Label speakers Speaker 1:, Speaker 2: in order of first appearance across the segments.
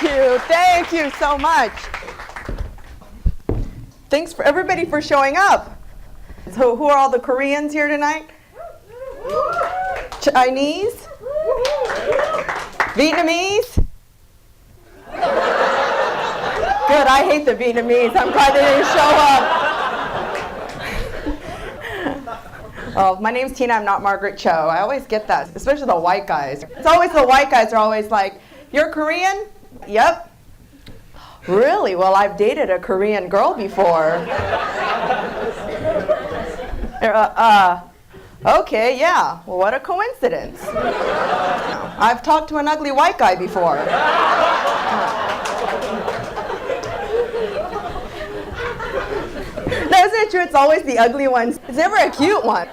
Speaker 1: Thank you. Thank you so much. Thanks for everybody for showing up. So who are all the Koreans here tonight? Chinese? Vietnamese? Good, I hate the Vietnamese. I'm glad they didn't show up. Oh, my name's Tina, I'm not Margaret Cho. I always get that, especially the white guys. It's always the white guys are always like, "You're Korean?" "Yep." "Really? Well, I've dated a Korean girl before." Okay, yeah. Well, what a coincidence. I've talked to an ugly white guy before. No, isn't it true? It's always the ugly ones. It's never a cute one.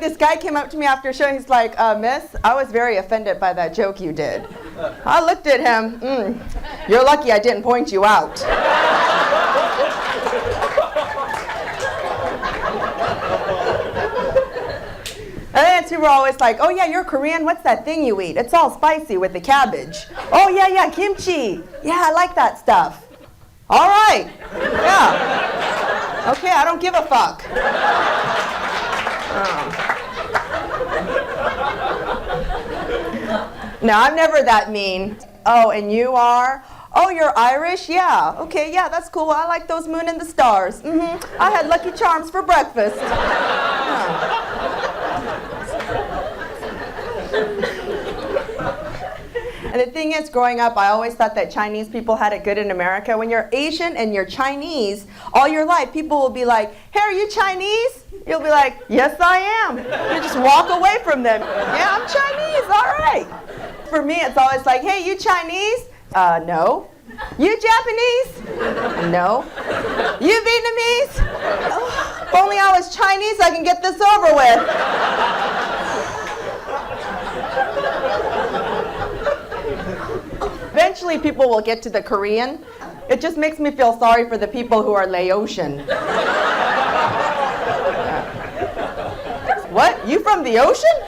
Speaker 1: This guy came up to me after a show. He's like, "Miss, I was very offended by that joke you did." I looked at him. "You're lucky I didn't point you out." And then people are always like, "Oh yeah, you're Korean? What's that thing you eat? It's all spicy with the cabbage." "Oh yeah, kimchee. Yeah, I like that stuff." "All right. Yeah. Okay, I don't give a fuck." No, I'm never that mean. "Oh, and you are? Oh, you're Irish? Yeah. Okay, yeah, that's cool. I like those moon and the stars. I had Lucky Charms for breakfast." And the thing is, growing up, I always thought that Chinese people had it good in America. When you're Asian and you're Chinese, all your life, people will be like, "Hey, are you Chinese?" You'll be like, "Yes, I am." You just walk away from them. "Yeah, I'm Chinese, all right." For me, it's always like, "Hey, you Chinese?" No. "You Japanese?" No. "You Vietnamese?" Oh, if only I was Chinese, I can get this over with. Eventually, people will get to the Korean. It just makes me feel sorry for the people who are Laotian. "What? You from the ocean?"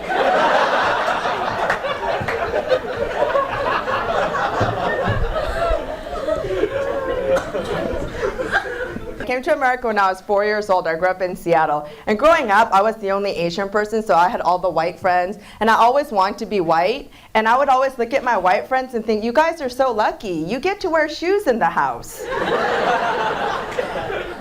Speaker 1: I came to America when I was 4 years old. I grew up in Seattle. And growing up, I was the only Asian person, so I had all the white friends. And I always wanted to be white. And I would always look at my white friends and think, "You guys are so lucky. You get to wear shoes in the house."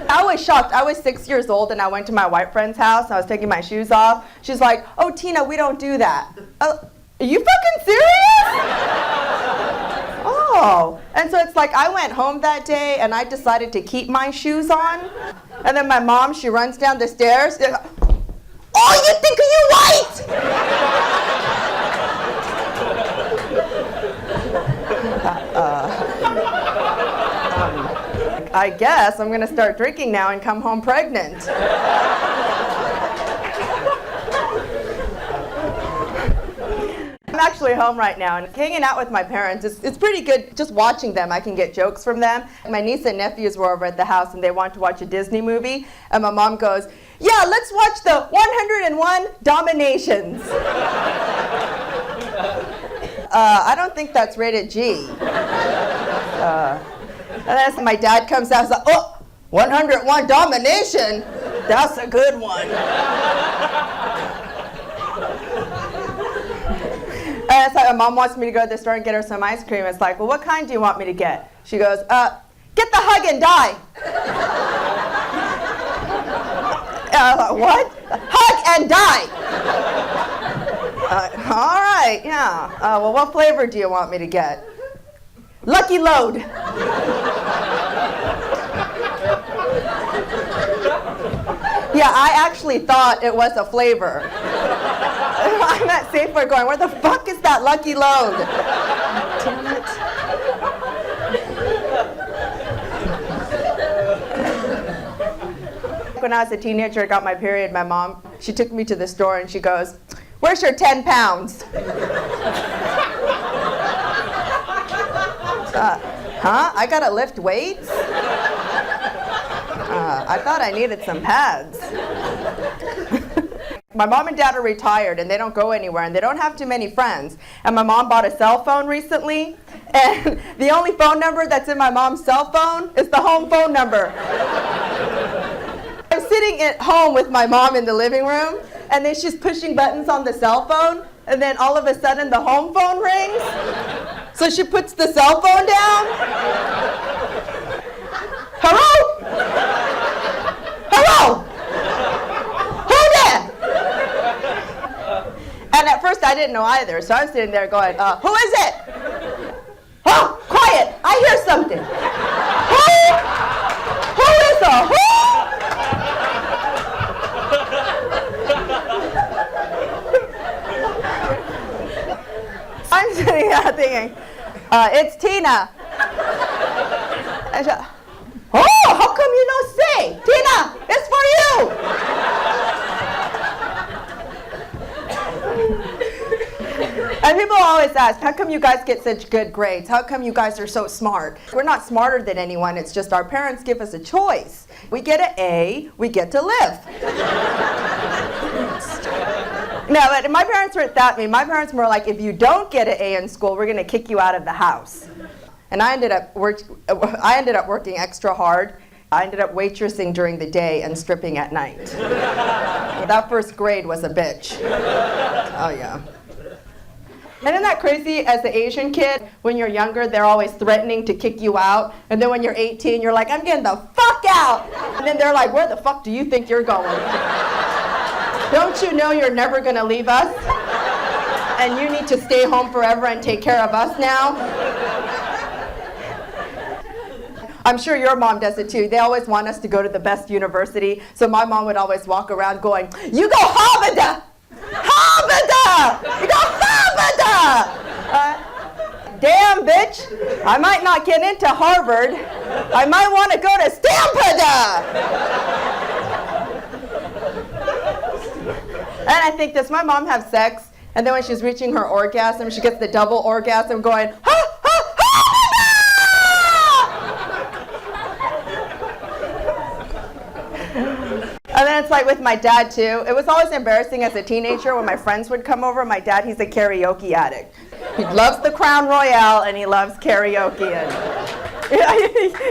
Speaker 1: I was shocked. I was 6 years old and I went to my white friend's house and I was taking my shoes off. She's like, "Oh, Tina, we don't do that." Are you fucking serious? Oh. And so it's like I went home that day and I decided to keep my shoes on. And then my mom, she runs down the stairs. And, "Oh, you think are you white?" I guess I'm going to start drinking now and come home pregnant. I'm actually home right now and hanging out with my parents. It's pretty good just watching them. I can get jokes from them. My niece and nephews were over at the house and they wanted to watch a Disney movie. And my mom goes, "Yeah, let's watch the 101 Dominations." I don't think that's rated G. And then my dad comes out and says, "Oh, 101 Domination? That's a good one." And it's like my mom wants me to go to the store and get her some ice cream. It's like, "Well, what kind do you want me to get?" She goes, "Get the hug and die." What? Hug and die. All right, yeah. Well, what flavor do you want me to get? Lucky Load. Yeah, I actually thought it was a flavor. I'm at Safeway going, "Where the fuck is that Lucky Load?" Damn it. When I was a teenager, I got my period, my mom, she took me to the store and she goes, "Where's your 10 pounds? Huh? I gotta lift weights? I thought I needed some pads. My mom and dad are retired and they don't go anywhere and they don't have too many friends. And my mom bought a cell phone recently, and the only phone number that's in my mom's cell phone is the home phone number. I'm sitting at home with my mom in the living room, and then she's pushing buttons on the cell phone, and then all of a sudden the home phone rings. So she puts the cell phone down. Hello? Hello? Who there? And at first I didn't know either, so I'm sitting there going, who is it? Oh, quiet, I hear something. Who is a who? I'm sitting there thinking, it's Tina. And she, oh, how come you don't say? Tina, it's for you. And people always ask, how come you guys get such good grades? How come you guys are so smart? We're not smarter than anyone. It's just our parents give us a choice. We get an A, we get to live. No, but my parents weren't that mean. My parents were like, if you don't get an A in school, we're going to kick you out of the house. And I ended up working extra hard. I ended up waitressing during the day and stripping at night. That first grade was a bitch. Oh, yeah. And isn't that crazy? As an Asian kid, when you're younger, they're always threatening to kick you out. And then when you're 18, you're like, I'm getting the fuck out. And then they're like, where the fuck do you think you're going? Don't you know you're never going to leave us? And you need to stay home forever and take care of us now? I'm sure your mom does it too. They always want us to go to the best university. So my mom would always walk around going, you go Harvard! Harvard! You go Harvard! Damn, bitch. I might not get into Harvard. I might want to go to Stanford! And I think, does my mom have sex? And then when she's reaching her orgasm, she gets the double orgasm going, ha, ha, And then it's like with my dad too. It was always embarrassing as a teenager when my friends would come over. My dad, he's a karaoke addict. He loves the Crown Royale and he loves karaoke. And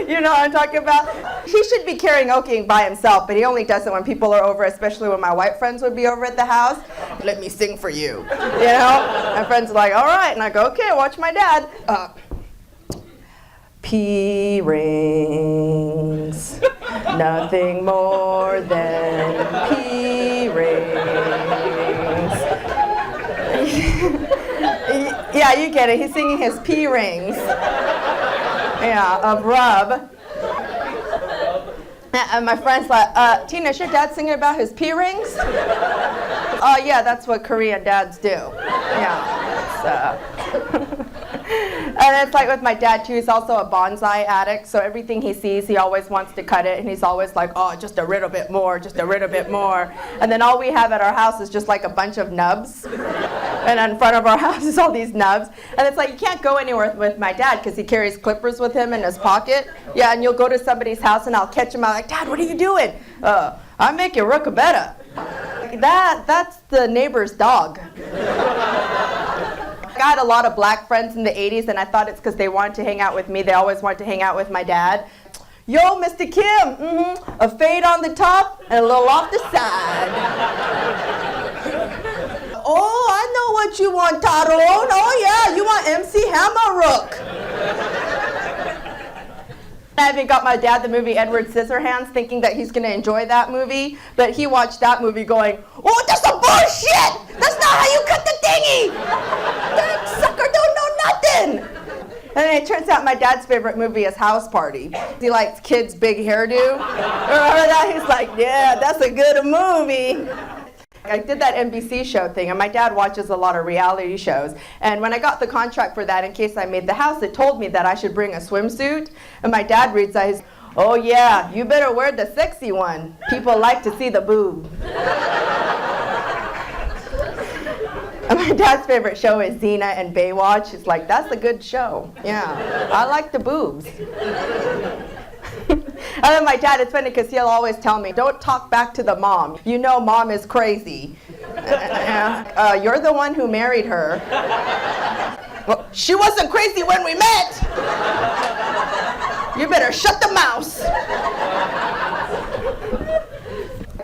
Speaker 1: you know what I'm talking about? He should be karaokeing by himself, but he only does it when people are over, especially when my white friends would be over at the house. Let me sing for you. You know? My friends are like, all right. And I go, okay, watch my dad. P rings, nothing more than P rings. Yeah, you get it. He's singing his P rings. Yeah, of rub. And my friend's like, Tina, is your dad singing about his P rings? Oh, yeah, that's what Korean dads do. Yeah. And it's like with my dad too, he's also a bonsai addict, so everything he sees, he always wants to cut it, and he's always like, oh, just a little bit more, just a little bit more. And then all we have at our house is just like a bunch of nubs. And in front of our house is all these nubs. And it's like, you can't go anywhere with my dad because he carries clippers with him in his pocket. Yeah, and you'll go to somebody's house and I'll catch him out like, Dad, what are you doing? I make you look better. That's the neighbor's dog. I had a lot of black friends in the 80s, and I thought it's because they wanted to hang out with me. They always wanted to hang out with my dad. Yo, Mr. Kim, a fade on the top and a little off the side. Oh, I know what you want, Tyrone. Oh, yeah, you want MC Hammerrook. I even got my dad the movie Edward Scissorhands, thinking that he's going to enjoy that movie, but he watched that movie going, oh, that's some bullshit! That's not how you cut the thingy! That sucker don't know nothing! And then it turns out my dad's favorite movie is House Party. He likes kids' big hairdo. Remember that? He's like, yeah, that's a good movie. I did that NBC show thing, and my dad watches a lot of reality shows. And when I got the contract for that, in case I made the house, it told me that I should bring a swimsuit. And my dad reads that, he's, oh yeah, you better wear the sexy one. People like to see the boob. And my dad's favorite show is Xena and Baywatch. He's like, that's a good show. Yeah, I like the boobs. And then my dad, it's funny because he'll always tell me, don't talk back to the mom. You know mom is crazy. You're the one who married her. Well, she wasn't crazy when we met. You better shut the mouse.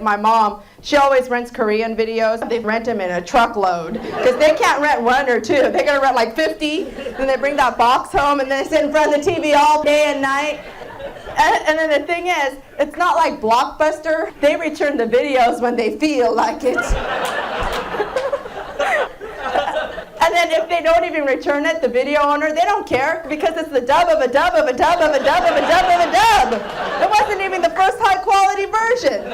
Speaker 1: My mom, she always rents Korean videos. They rent them in a truckload because they can't rent one or two. They're gonna rent like 50, and they bring that box home and they sit in front of the TV all day and night. And then the thing is, it's not like Blockbuster. They return the videos when they feel like it. And then if they don't even return it, the video owner, they don't care because it's the dub of a dub of a dub of a dub of a dub of a dub. It wasn't even the first high quality version.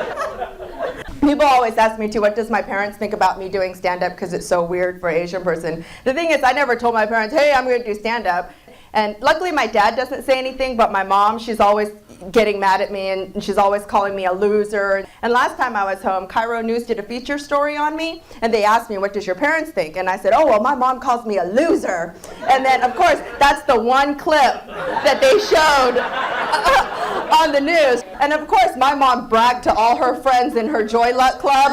Speaker 1: People always ask me too, what does my parents think about me doing stand-up because it's so weird for an Asian person. The thing is, I never told my parents, hey, I'm going to do stand-up. And luckily my dad doesn't say anything, but my mom, she's always getting mad at me and she's always calling me a loser. And last time I was home, Cairo News did a feature story on me and they asked me, what does your parents think? And I said, oh, well, my mom calls me a loser. And then, of course, that's the one clip that they showed on the news. And of course, my mom bragged to all her friends in her Joy Luck Club.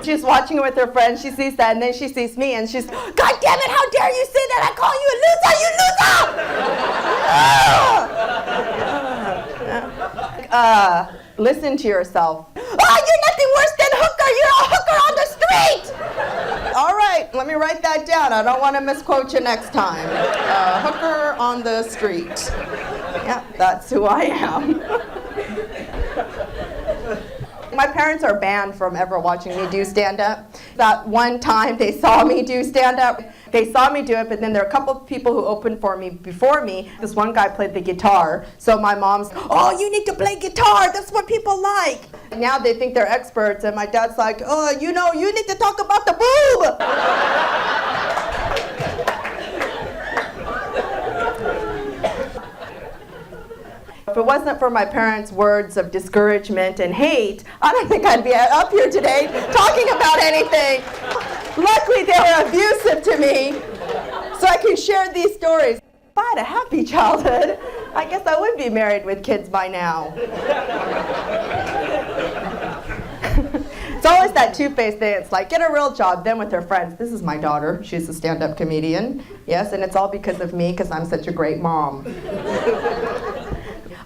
Speaker 1: She's watching it with her friends, she sees that, and then she sees me, and she's, God damn it, how dare you say that? I call you a loser, you loser! Listen to yourself. Oh, you're nothing worse than hooker, you're a hooker on the street! All right, let me write that down. I don't want to misquote you next time. Hooker on the street. Yeah, that's who I am. My parents are banned from ever watching me do stand-up. That one time they saw me do stand-up, they saw me do it, but then there are a couple of people who opened for me before me. This one guy played the guitar, so my mom's, oh, you need to play guitar, that's what people like. Now they think they're experts, and my dad's like, oh, you know, you need to talk about the boob. If it wasn't for my parents' words of discouragement and hate, I don't think I'd be up here today talking about anything. Luckily, they were abusive to me, so I can share these stories. If I had a happy childhood, I guess I would be married with kids by now. It's always that two-faced thing. It's like, get a real job, then with her friends. This is my daughter. She's a stand-up comedian. Yes, and it's all because of me, because I'm such a great mom.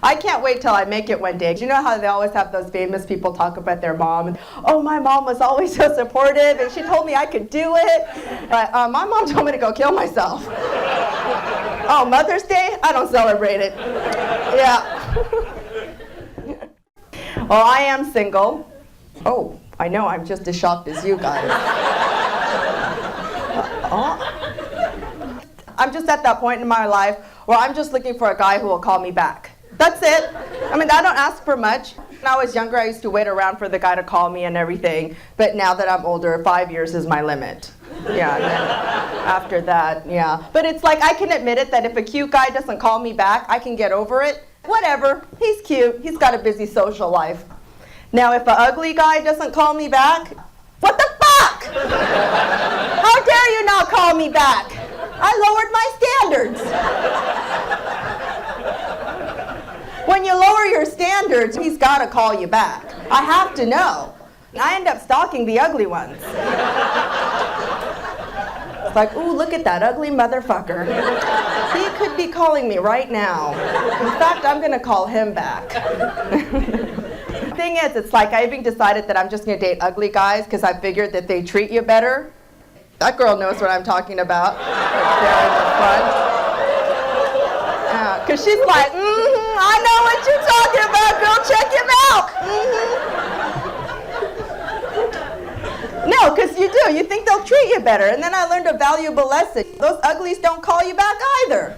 Speaker 1: I can't wait till I make it one day. You know how they always have those famous people talk about their mom? And, oh, my mom was always so supportive, and she told me I could do it. But my mom told me to go kill myself. Oh, Mother's Day? I don't celebrate it. Yeah. Well, I am single. Oh, I know, I'm just as shocked as you guys. I'm just at that point in my life where I'm just looking for a guy who will call me back. That's it. I mean, I don't ask for much. When I was younger, I used to wait around for the guy to call me and everything. But now that I'm older, 5 years is my limit. Yeah, and then after that, yeah. But it's like, I can admit it that if a cute guy doesn't call me back, I can get over it. Whatever, he's cute. He's got a busy social life. Now, if an ugly guy doesn't call me back, what the fuck? How dare you not call me back? I lowered my standards. When you lower your standards, he's got to call you back. I have to know. I end up stalking the ugly ones. It's like, ooh, look at that ugly motherfucker. He could be calling me right now. In fact, I'm going to call him back. The thing is, it's like I even decided that I'm just going to date ugly guys because I figured that they treat you better. That girl knows what I'm talking about. There in the front. Because she's like, I know what you're talking about, girl, check him out. No, because you do. You think they'll treat you better. And then I learned a valuable lesson. Those uglies don't call you back either.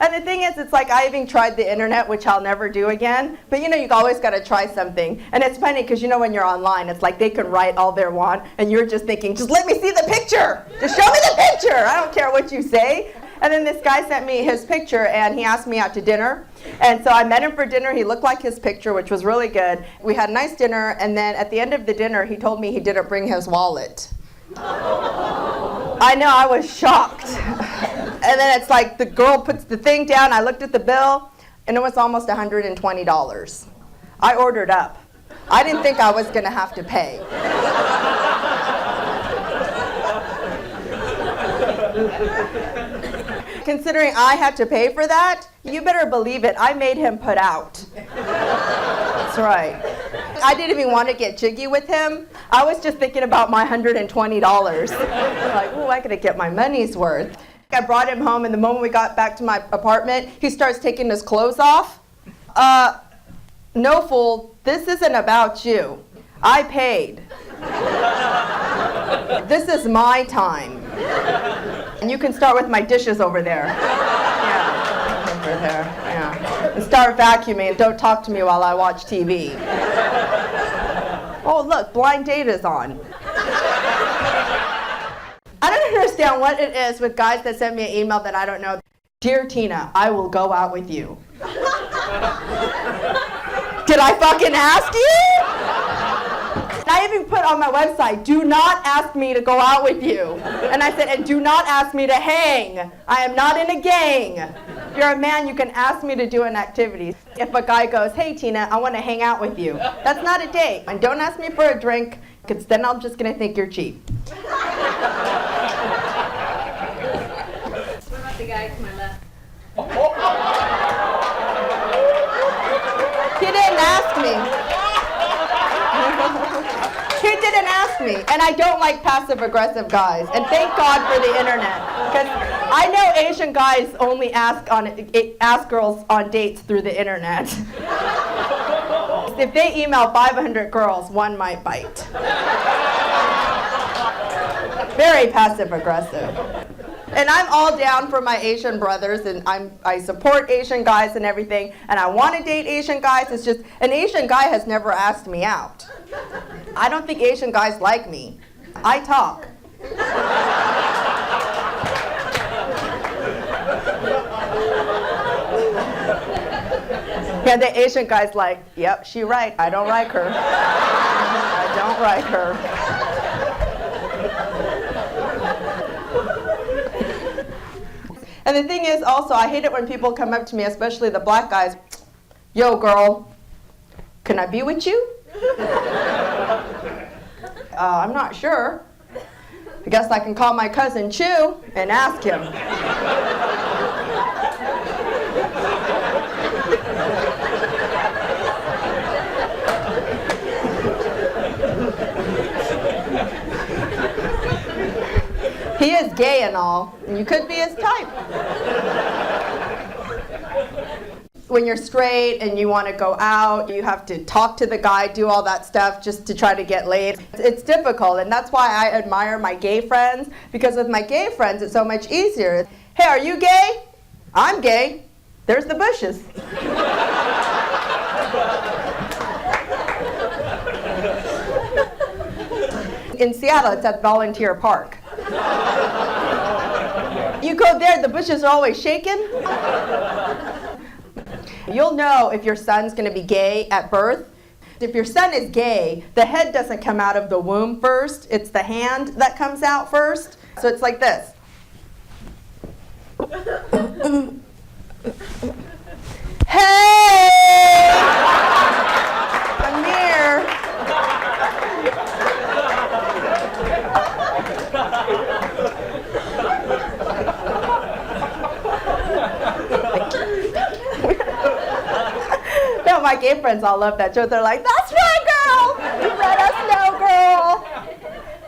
Speaker 1: And the thing is, it's like I even tried the internet, which I'll never do again. But you know, you've always got to try something. And it's funny because you know when you're online, it's like they can write all they want, and you're just thinking, just let me see the picture. Just show me the picture. I don't care what you say. And then this guy sent me his picture, and he asked me out to dinner. And so I met him for dinner. He looked like his picture, which was really good. We had a nice dinner, and then at the end of the dinner, he told me he didn't bring his wallet. I know, I was shocked. And then it's like the girl puts the thing down. I looked at the bill, and it was almost $120. I ordered up. I didn't think I was going to have to pay. Considering I had to pay for that, you better believe it, I made him put out. That's right. I didn't even want to get jiggy with him. I was just thinking about my $120. Like, ooh, I gotta get my money's worth. I brought him home, and the moment we got back to my apartment, he starts taking his clothes off. No, fool, this isn't about you. I paid. This is my time. And you can start with my dishes over there. Yeah, over there, yeah. And start vacuuming, and don't talk to me while I watch TV. Oh, look, blind date is on. I don't understand what it is with guys that send me an email that I don't know. Dear Tina, I will go out with you. Did I fucking ask you? I even put on my website, do not ask me to go out with you. And I said, and do not ask me to hang. I am not in a gang. If you're a man, you can ask me to do an activity. If a guy goes, hey Tina, I want to hang out with you. That's not a date. And don't ask me for a drink, because then I'm just going to think you're cheap.
Speaker 2: What about the guy to my left?
Speaker 1: He didn't ask me. He didn't ask me, and I don't like passive-aggressive guys. And thank God for the internet, because I know Asian guys only ask girls on dates through the internet. If they email 500 girls, one might bite. Very passive-aggressive. And I'm all down for my Asian brothers, and I support Asian guys and everything, and I want to date Asian guys. It's just, an Asian guy has never asked me out. I don't think Asian guys like me. I talk. Yeah, the Asian guy's like, yep, she right. I don't like her. I don't like her. And the thing is also, I hate it when people come up to me, especially the black guys. Yo, girl, can I be with you? I'm not sure. I guess I can call my cousin Chew and ask him. He is gay and all, and you could be his type. When you're straight and you want to go out, you have to talk to the guy, do all that stuff just to try to get laid. It's difficult, and that's why I admire my gay friends, because with my gay friends, it's so much easier. Hey, are you gay? I'm gay. There's the bushes. In Seattle, it's at Volunteer Park. You go there, the bushes are always shaking. You'll know if your son's going to be gay at birth. If your son is gay, the head doesn't come out of the womb first. It's the hand that comes out first. So it's like this. Hey! I'm here. No, my gay friends all love that joke. They're like, that's right, girl! You let us know, girl!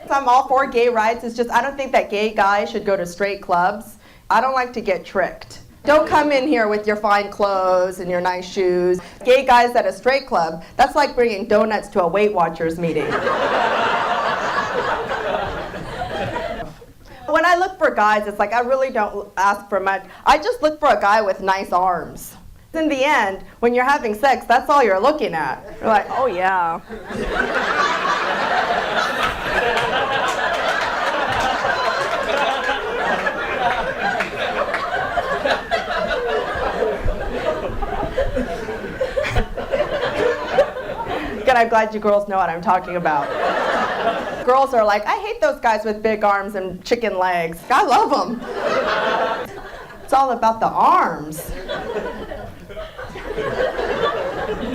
Speaker 1: So I'm all for gay rights. It's just I don't think that gay guys should go to straight clubs. I don't like to get tricked. Don't come in here with your fine clothes and your nice shoes. Gay guys at a straight club, that's like bringing donuts to a Weight Watchers meeting. When I look for guys, it's like I really don't ask for much. I just look for a guy with nice arms. In the end, when you're having sex, that's all you're looking at. You're like, oh yeah. Good, I'm glad you girls know what I'm talking about. Girls are like, I hate those guys with big arms and chicken legs. I love them. It's all about the arms.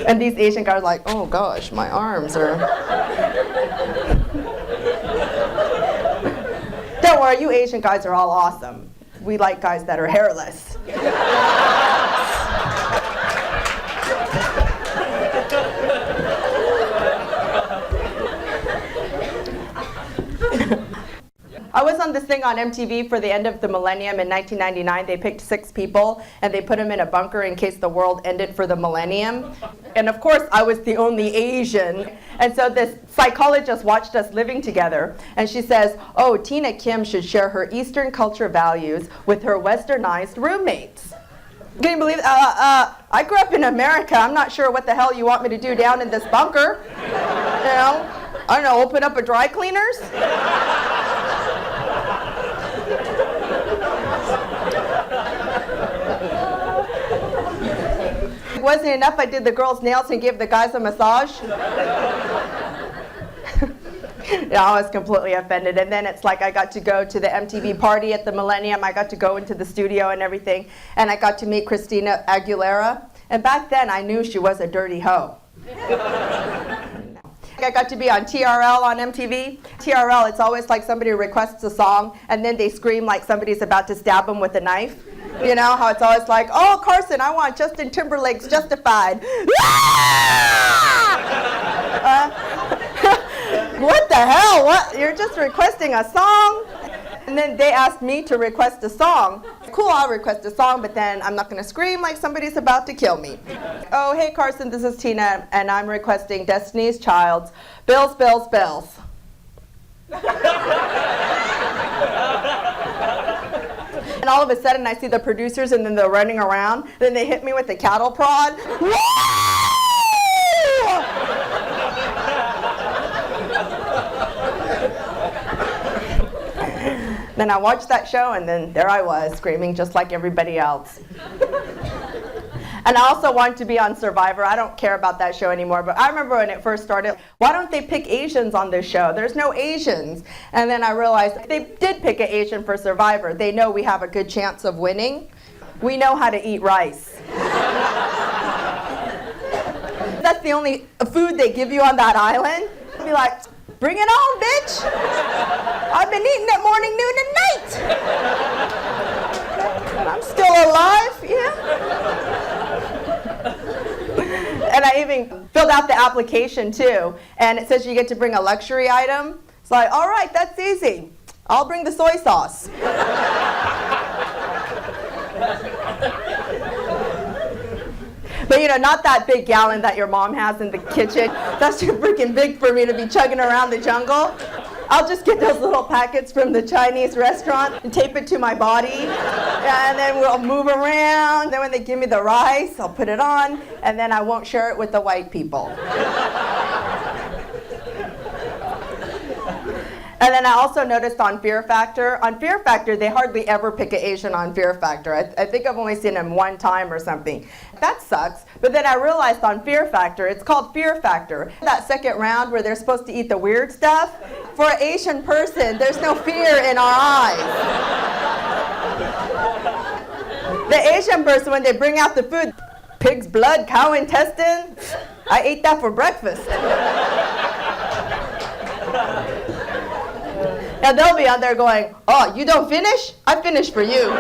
Speaker 1: And these Asian guys are like, oh gosh, my arms are... Don't worry, you Asian guys are all awesome. We like guys that are hairless. I was on this thing on MTV for the end of the millennium in 1999. They picked 6 people and they put them in a bunker in case the world ended for the millennium. And of course, I was the only Asian. And so this psychologist watched us living together. And she says, oh, Tina Kim should share her Eastern culture values with her westernized roommates. Can you believe it? I grew up in America. I'm not sure what the hell you want me to do down in this bunker. You know, I don't know, open up a dry cleaners? It wasn't enough, I did the girls' nails and gave the guys a massage. Yeah, I was completely offended. And then it's like I got to go to the MTV party at the Millennium. I got to go into the studio and everything. And I got to meet Christina Aguilera. And back then, I knew she was a dirty hoe. I got to be on TRL on MTV. TRL, it's always like somebody requests a song, and then they scream like somebody's about to stab them with a knife. You know, how it's always like, oh, Carson, I want Justin Timberlake's Justified. What the hell? What? You're just requesting a song? And then they asked me to request a song. Cool, I'll request a song, but then I'm not going to scream like somebody's about to kill me. Oh, hey, Carson, this is Tina, and I'm requesting Destiny's Child's Bills, Bills, Bills. And all of a sudden, I see the producers, and then they're running around. Then they hit me with a cattle prod. Then I watched that show, and then there I was, screaming just like everybody else. And I also wanted to be on Survivor. I don't care about that show anymore, but I remember when it first started, why don't they pick Asians on this show? There's no Asians. And then I realized they did pick an Asian for Survivor. They know we have a good chance of winning. We know how to eat rice. That's the only food they give you on that island. I'd be like, bring it on, bitch. I've been eating it morning, noon, and night. And I'm still alive, yeah. And I even filled out the application too. And it says you get to bring a luxury item. It's like, all right, that's easy. I'll bring the soy sauce. But you know, not that big gallon that your mom has in the kitchen. That's too freaking big for me to be chugging around the jungle. I'll just get those little packets from the Chinese restaurant and tape it to my body. And then we'll move around. Then when they give me the rice, I'll put it on. And then I won't share it with the white people. And then I also noticed on Fear Factor, they hardly ever pick an Asian on Fear Factor. I think I've only seen him one time or something. That sucks. But then I realized on Fear Factor, it's called Fear Factor. That second round where they're supposed to eat the weird stuff, for an Asian person, there's no fear in our eyes. The Asian person, when they bring out the food, pig's blood, cow intestine, I ate that for breakfast. Now they'll be out there going, oh, you don't finish? I finish for you.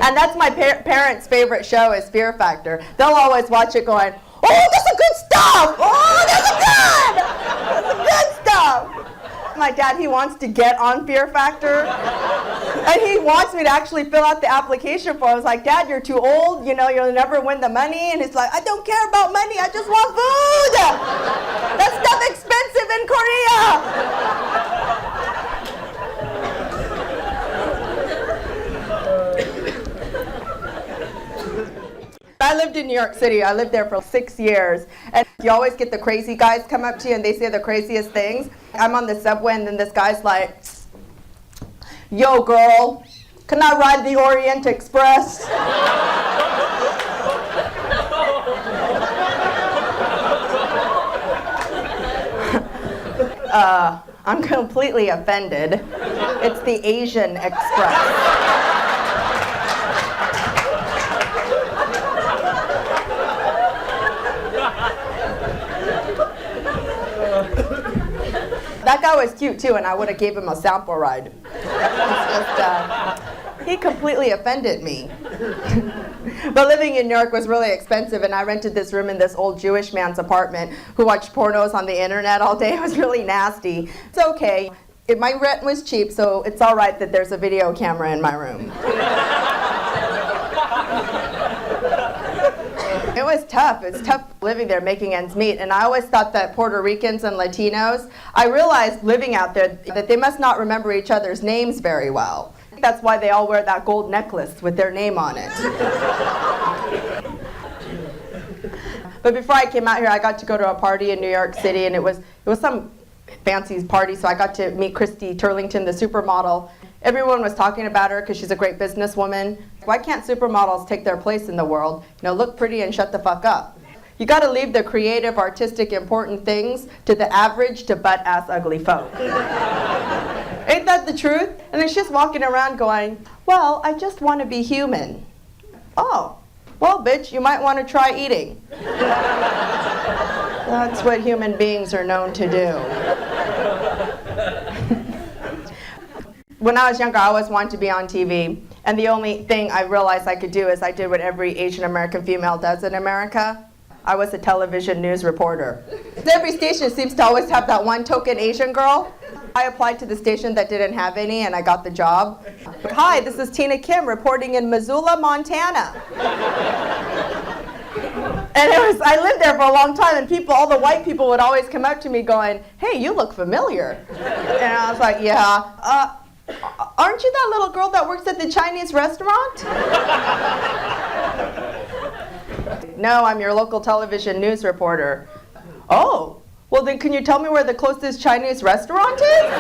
Speaker 1: And that's my parents' favorite show is Fear Factor. They'll always watch it going, oh, that's a good stuff. Oh, that's a good stuff. My dad, he wants to get on Fear Factor. And he wants me to actually fill out the application form. I was like, Dad, you're too old. You know, you'll never win the money. And he's like, I don't care about money. I just want food. That stuff expensive in Korea. I lived in New York City. I lived there for 6 years. And you always get the crazy guys come up to you and they say the craziest things. I'm on the subway and then this guy's like, yo, girl, can I ride the Orient Express? I'm completely offended. It's the Asian Express. That guy was cute too, and I would have gave him a sample ride. He completely offended me. But living in New York was really expensive, and I rented this room in this old Jewish man's apartment who watched pornos on the internet all day. It was really nasty. It's okay. My rent was cheap, so it's all right that there's a video camera in my room. It was tough. It's tough living there, making ends meet. And I always thought that Puerto Ricans and Latinos, I realized living out there that they must not remember each other's names very well. That's why they all wear that gold necklace with their name on it. But before I came out here, I got to go to a party in New York City, and it was some fancy party, so I got to meet Christy Turlington, the supermodel. Everyone was talking about her because she's a great businesswoman. Why can't supermodels take their place in the world? Look pretty and shut the fuck up. You got to leave the creative, artistic, important things to the average to butt-ass ugly folk. Ain't that the truth? And then she's walking around going, well, I just want to be human. Oh, well, bitch, you might want to try eating. That's what human beings are known to do. When I was younger, I always wanted to be on TV. And the only thing I realized I could do is I did what every Asian American female does in America. I was a television news reporter. Every station seems to always have that one token Asian girl. I applied to the station that didn't have any, and I got the job. Hi, this is Tina Kim reporting in Missoula, Montana. And I lived there for a long time, and all the white people would always come up to me going, hey, you look familiar. And I was like, yeah. Aren't you that little girl that works at the Chinese restaurant? No, I'm your local television news reporter. Oh, well then can you tell me where the closest Chinese restaurant is?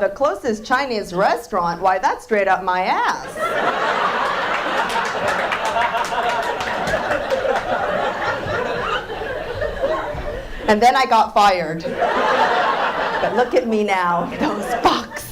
Speaker 1: The closest Chinese restaurant? Why, that's straight up my ass. And then I got fired. But look at me now, those fucks.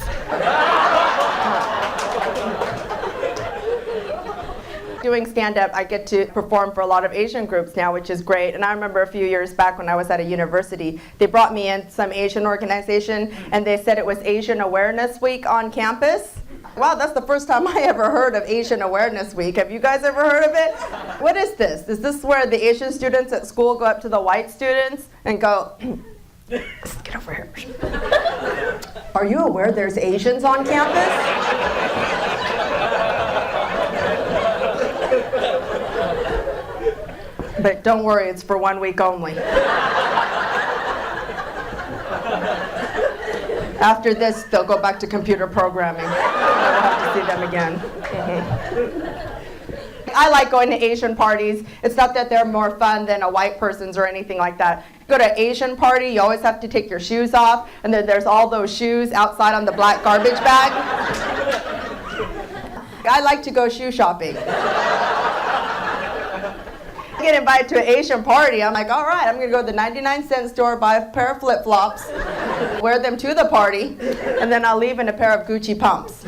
Speaker 1: Doing stand-up, I get to perform for a lot of Asian groups now, which is great. And I remember a few years back when I was at a university, they brought me in some Asian organization, and they said it was Asian Awareness Week on campus. Wow, that's the first time I ever heard of Asian Awareness Week. Have you guys ever heard of it? What is this? Is this where the Asian students at school go up to the white students and go, get over here. Are you aware there's Asians on campus? But don't worry, it's for 1 week only. After this, they'll go back to computer programming. I'll have to see them again. I like going to Asian parties. It's not that they're more fun than a white person's or anything like that. You go to an Asian party, you always have to take your shoes off, and then there's all those shoes outside on the black garbage bag. I like to go shoe shopping. I get invited to an Asian party. I'm like, all right, I'm going to go to the 99-cent store, buy a pair of flip-flops, wear them to the party, and then I'll leave in a pair of Gucci pumps.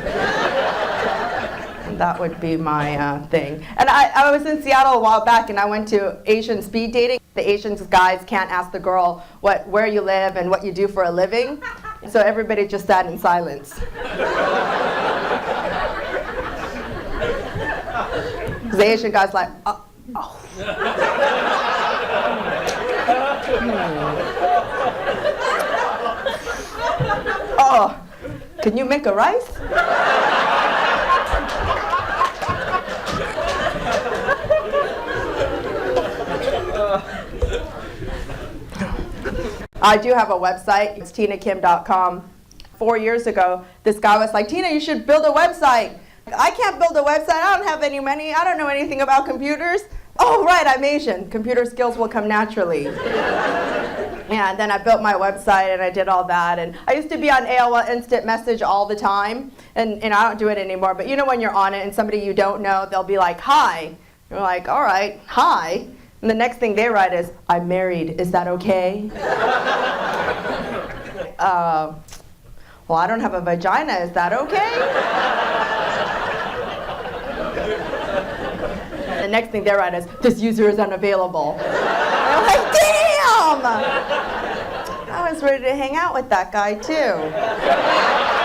Speaker 1: That would be my thing. And I was in Seattle a while back, and I went to Asian speed dating. The Asian guys can't ask the girl where you live and what you do for a living. So everybody just sat in silence. The Asian guy's like, oh. Oh, can you make a rice? I do have a website. It's tkcomic.com. 4 years ago, this guy was like, Tina, you should build a website. I can't build a website. I don't have any money. I don't know anything about computers. Oh, right, I'm Asian. Computer skills will come naturally. Yeah, and then I built my website and I did all that. And I used to be on AOL Instant Message all the time. And I don't do it anymore. But you know when you're on it and somebody you don't know, they'll be like, hi. You're like, all right, hi. And the next thing they write is, I'm married. Is that okay? Well, I don't have a vagina. Is that okay? The next thing they write is, this user is unavailable. And I'm like, damn! I was ready to hang out with that guy too.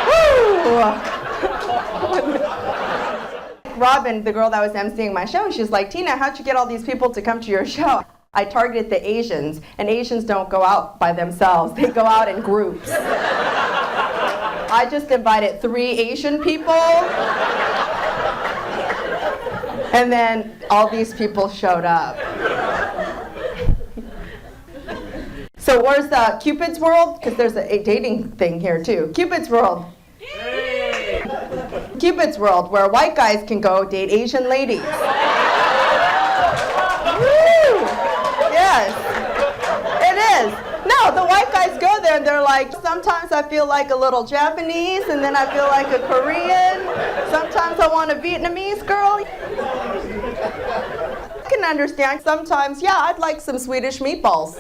Speaker 1: Woo! Robin, the girl that was emceeing my show, she's like, Tina, how'd you get all these people to come to your show? I targeted the Asians, and Asians don't go out by themselves. They go out in groups. I just invited 3 Asian people, and then all these people showed up. So where's the Cupid's World? Because there's a dating thing here too. Cupid's World. Yay! Cupid's World, where white guys can go date Asian ladies. Woo! Yes, it is. No, the white guys go there and they're like, sometimes I feel like a little Japanese, and then I feel like a Korean. Sometimes I want a Vietnamese girl. I can understand. Sometimes, yeah, I'd like some Swedish meatballs.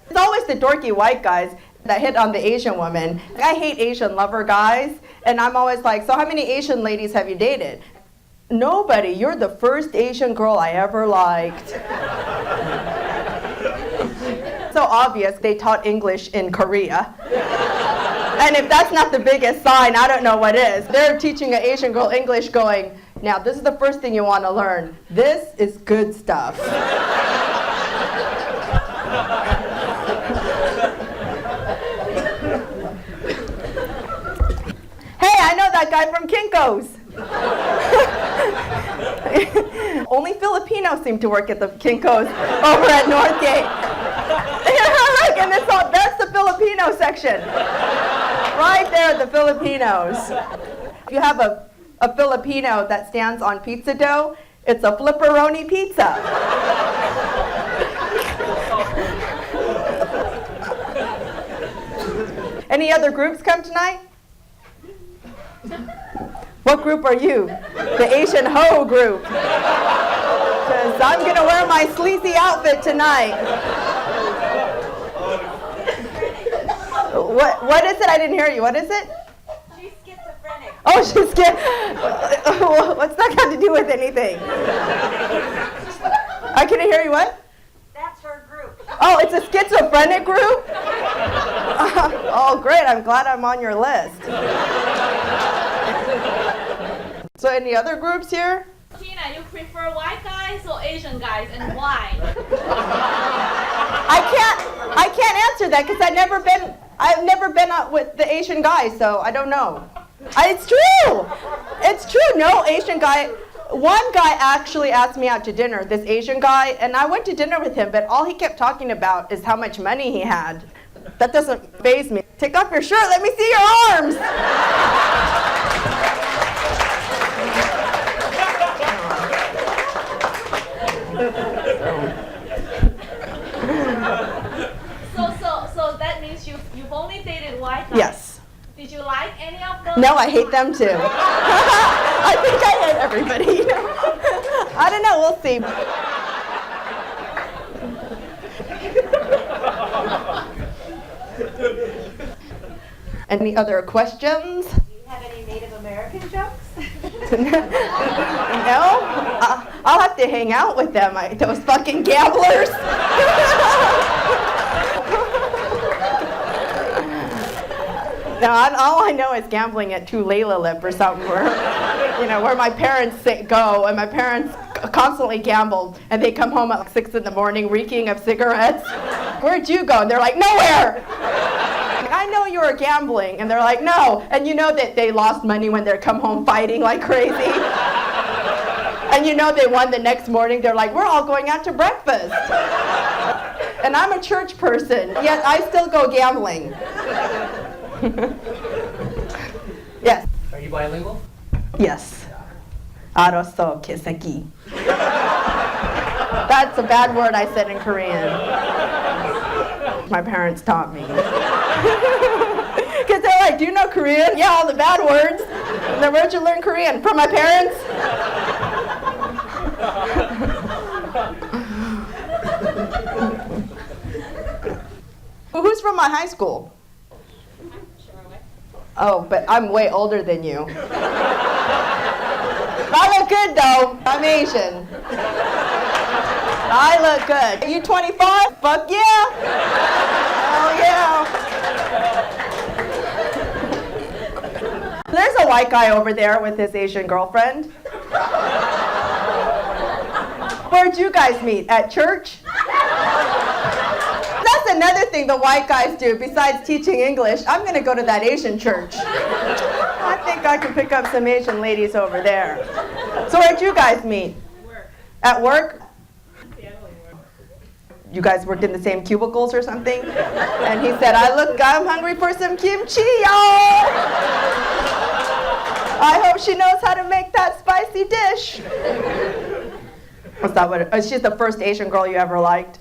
Speaker 1: It's always the dorky white guys that hit on the Asian woman. I hate Asian lover guys, and I'm always like, so how many Asian ladies have you dated? Nobody. You're the first Asian girl I ever liked. So obvious they taught English in Korea. And if that's not the biggest sign, I don't know what is. They're teaching an Asian girl English going, now this is the first thing you want to learn. This is good stuff. Hey, I know that guy from Kinko's. Only Filipinos seem to work at the Kinko's over at Northgate. And that's the Filipino section. Right there, the Filipinos. If you have a Filipino that stands on pizza dough, it's a flipperoni pizza. Any other groups come tonight? What group are you? The Asian Ho group. Because I'm going to wear my sleazy outfit tonight. What is it? I didn't hear you. What is it?
Speaker 2: She's schizophrenic.
Speaker 1: Oh, she's what's that got to do with anything? I couldn't hear you. What?
Speaker 2: That's her group.
Speaker 1: Oh, it's a schizophrenic group? Oh, great. I'm glad I'm on your list. So any other groups here?
Speaker 2: Tina, you prefer white guys or Asian guys, and why?
Speaker 1: I can't answer that because I've never been out with the Asian guys, so I don't know. It's true. It's true. No Asian guy. One guy actually asked me out to dinner, this Asian guy, and I went to dinner with him, but all he kept talking about is how much money he had. That doesn't faze me. Take off your shirt. Let me see your arms.
Speaker 2: So that means you've only dated white guys?
Speaker 1: Yes.
Speaker 2: Did you like any of those?
Speaker 1: No, I hate them too. I think I hate everybody. I don't know. We'll see. Any other questions?
Speaker 2: Do you have any Native American jokes?
Speaker 1: No? I'll have to hang out with them, those fucking gamblers. No, all I know is gambling at Tulalip or something, where my parents go, and my parents constantly gamble, and they come home at like 6 in the morning reeking of cigarettes. Where'd you go? And they're like, nowhere. I know you were gambling, and they're like, no. And you know that they lost money when they come home fighting like crazy. And you know they won the next morning. They're like, we're all going out to breakfast. And I'm a church person, yet I still go gambling. Yes.
Speaker 3: Are you bilingual?
Speaker 1: Yes. Aroso kiseki. That's a bad word I said in Korean. My parents taught me. Because they're like, do you know Korean? Yeah, all the bad words. And then where'd you learn Korean? From my parents? Who's from my high school? Oh, but I'm way older than you. I look good though. I'm Asian. I look good. Are you 25? Fuck yeah. Hell yeah. There's a white guy over there with his Asian girlfriend. Where'd you guys meet? At church? That's another thing the white guys do besides teaching English. I'm going to go to that Asian church. I think I can pick up some Asian ladies over there. So where'd you guys meet?
Speaker 2: Work.
Speaker 1: At work?
Speaker 2: Yeah, work.
Speaker 1: You guys worked in the same cubicles or something? And he said, I'm hungry for some kimchi, y'all. I hope she knows how to make that spicy dish. Was that what she's the first Asian girl you ever liked?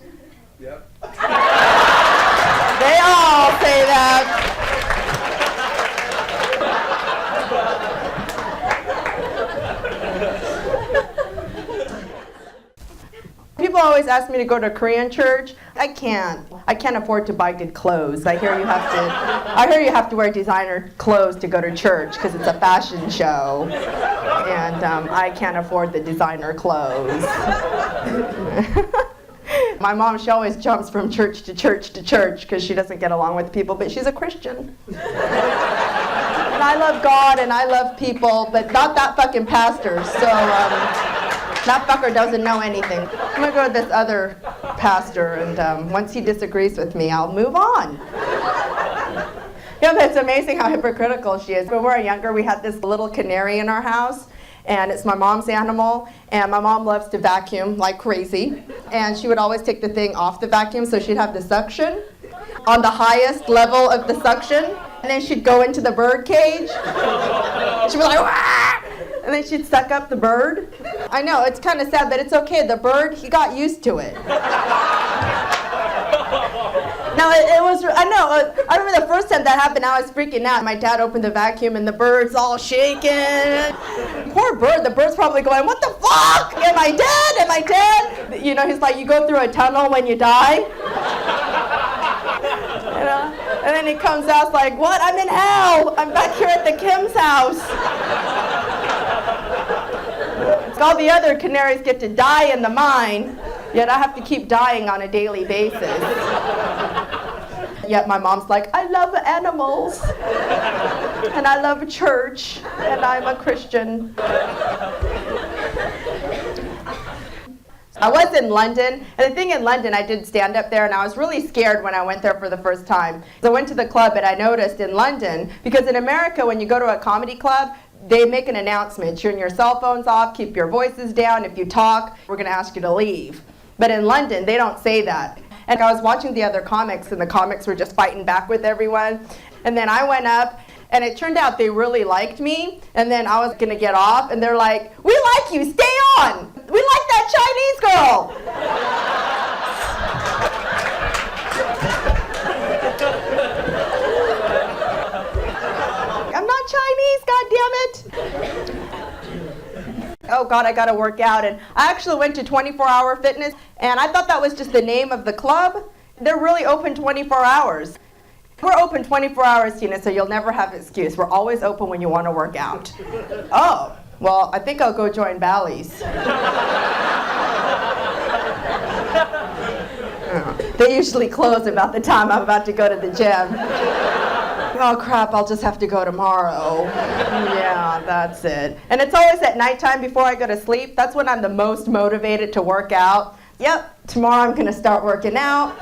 Speaker 3: Yep.
Speaker 1: They all say that. People always ask me to go to Korean church. I can't afford to buy good clothes. I hear you have to wear designer clothes to go to church because it's a fashion show. And I can't afford the designer clothes. My mom, she always jumps from church to church to church because she doesn't get along with people, but she's a Christian. And I love God and I love people, but not that fucking pastor. So that fucker doesn't know anything. I'm gonna go to this other pastor, and once he disagrees with me, I'll move on. Yeah, but it's amazing how hypocritical she is. When we were younger, we had this little canary in our house, and it's my mom's animal, and my mom loves to vacuum like crazy, and she would always take the thing off the vacuum so she'd have the suction on the highest level of the suction, and then she'd go into the bird cage. She'd be like, "Wah!" And then she'd suck up the bird. I know, it's kind of sad, but it's okay. The bird, he got used to it. Now, I remember the first time that happened, I was freaking out. My dad opened the vacuum and the bird's all shaking. Poor bird, the bird's probably going, what the fuck? Am I dead? Am I dead? You know, he's like, you go through a tunnel when you die. You know? And then he comes out like, what? I'm in hell. I'm back here at the Kim's house. All the other canaries get to die in the mine, yet I have to keep dying on a daily basis. Yet my mom's like, I love animals, and I love church, and I'm a Christian. I was in London, and the thing in London, I did stand up there, and I was really scared when I went there for the first time. So I went to the club, and I noticed in London, because in America, when you go to a comedy club, they make an announcement. Turn your cell phones off, keep your voices down. If you talk, we're going to ask you to leave. But in London, they don't say that. And I was watching the other comics, and the comics were just fighting back with everyone. And then I went up, and it turned out they really liked me. And then I was going to get off, and they're like, we like you, stay on. We like that Chinese girl. I'm not Chinese, goddammit. Oh God, I gotta work out. And I actually went to 24-hour fitness, and I thought that was just the name of the club. They're really open 24 hours. We're open 24 hours, Tina, so you'll never have an excuse. We're always open when you want to work out. Oh, well, I think I'll go join Bally's. They usually close about the time I'm about to go to the gym. Oh crap, I'll just have to go tomorrow. Yeah, that's it. And it's always at nighttime before I go to sleep. That's when I'm the most motivated to work out. Yep, tomorrow I'm going to start working out.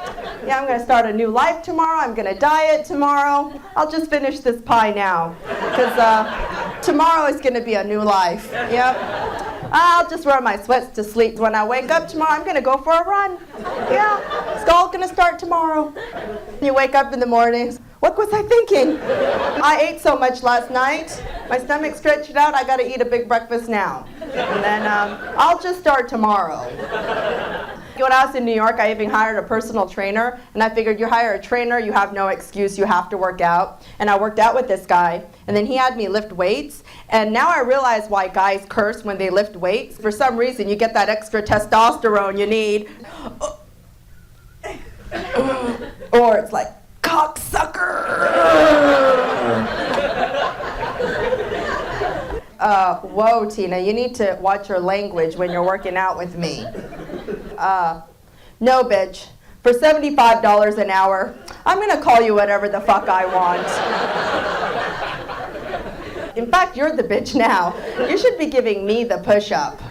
Speaker 1: Yeah, I'm going to start a new life tomorrow. I'm going to diet tomorrow. I'll just finish this pie now, because tomorrow is going to be a new life. Yep. I'll just wear my sweats to sleep. When I wake up tomorrow, I'm going to go for a run. Yeah, it's all going to start tomorrow. You wake up in the morning. What was I thinking? I ate so much last night. My stomach stretched out. I got to eat a big breakfast now. And then I'll just start tomorrow. When I was in New York, I even hired a personal trainer. And I figured you hire a trainer, you have no excuse. You have to work out. And I worked out with this guy. And then he had me lift weights. And now I realize why guys curse when they lift weights. For some reason, you get that extra testosterone you need. Or it's like, cocksucker. Whoa, Tina, you need to watch your language when you're working out with me. No, bitch. For $75 an hour, I'm going to call you whatever the fuck I want. In fact, you're the bitch now. You should be giving me the push-up.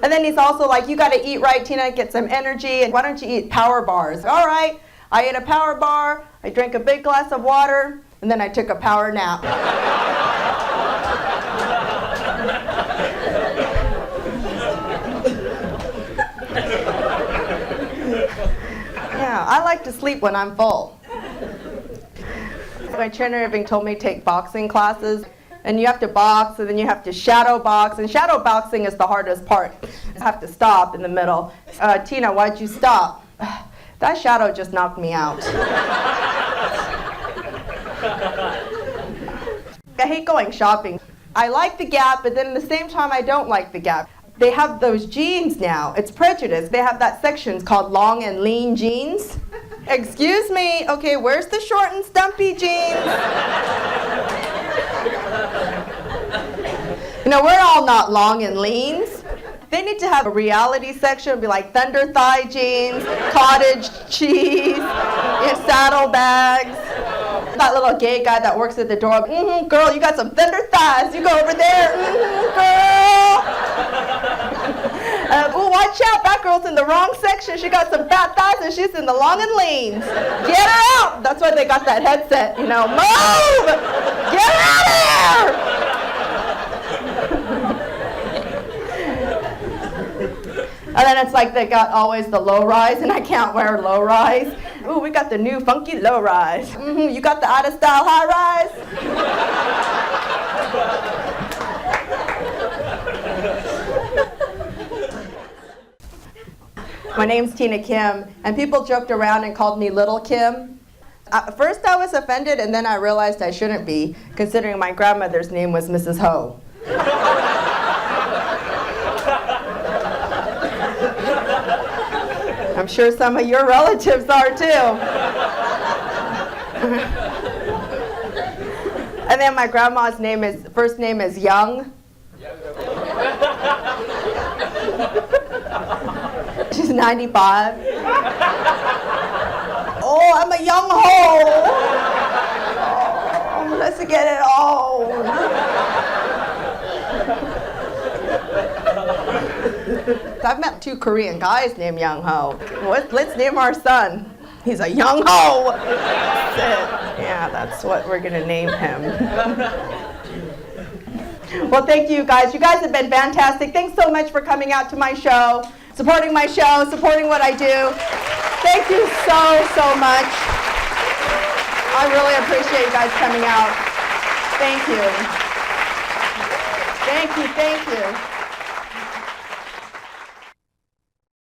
Speaker 1: And then he's also like, you got to eat right, Tina, get some energy. And why don't you eat power bars? All right. I ate a power bar. I drank a big glass of water. And then I took a power nap. Yeah, I like to sleep when I'm full. My trainer even told me to take boxing classes. And you have to box, and then you have to shadow box. And shadow boxing is the hardest part. You have to stop in the middle. Tina, why'd you stop? That shadow just knocked me out. I hate going shopping. I like the Gap, but then at the same time I don't like the Gap. They have those jeans now. It's prejudice. They have that section called long and lean jeans. Excuse me, okay, where's the short and stumpy jeans? You know, we're all not long and leans. They need to have a reality section. It'd be like thunder thigh jeans, cottage cheese, saddlebags. That little gay guy that works at the door, girl, you got some thunder thighs. You go over there, girl. Oh, watch out, that girl's in the wrong section. She got some fat thighs and she's in the long and leans. Get her out. That's why they got that headset, you know. Move! Get her out of here! And then it's like they got always the low rise, and I can't wear low rise. Ooh, we got the new funky low rise. You got the out of style high rise? My name's Tina Kim, and people joked around and called me Little Kim. At first I was offended, and then I realized I shouldn't be, considering my grandmother's name was Mrs. Ho. I'm sure some of your relatives are too. And then my grandma's first name is Young. She's 95. Oh, I'm a young ho. Oh, let's get it on. I've met 2 Korean guys named Young Ho. Let's name our son. He's a Young Ho. Yeah, that's what we're gonna name him. Well, thank you guys. You guys have been fantastic. Thanks so much for coming out to my show, supporting my show, supporting what I do. Thank you so much. I really appreciate you guys coming out. Thank you. Thank you.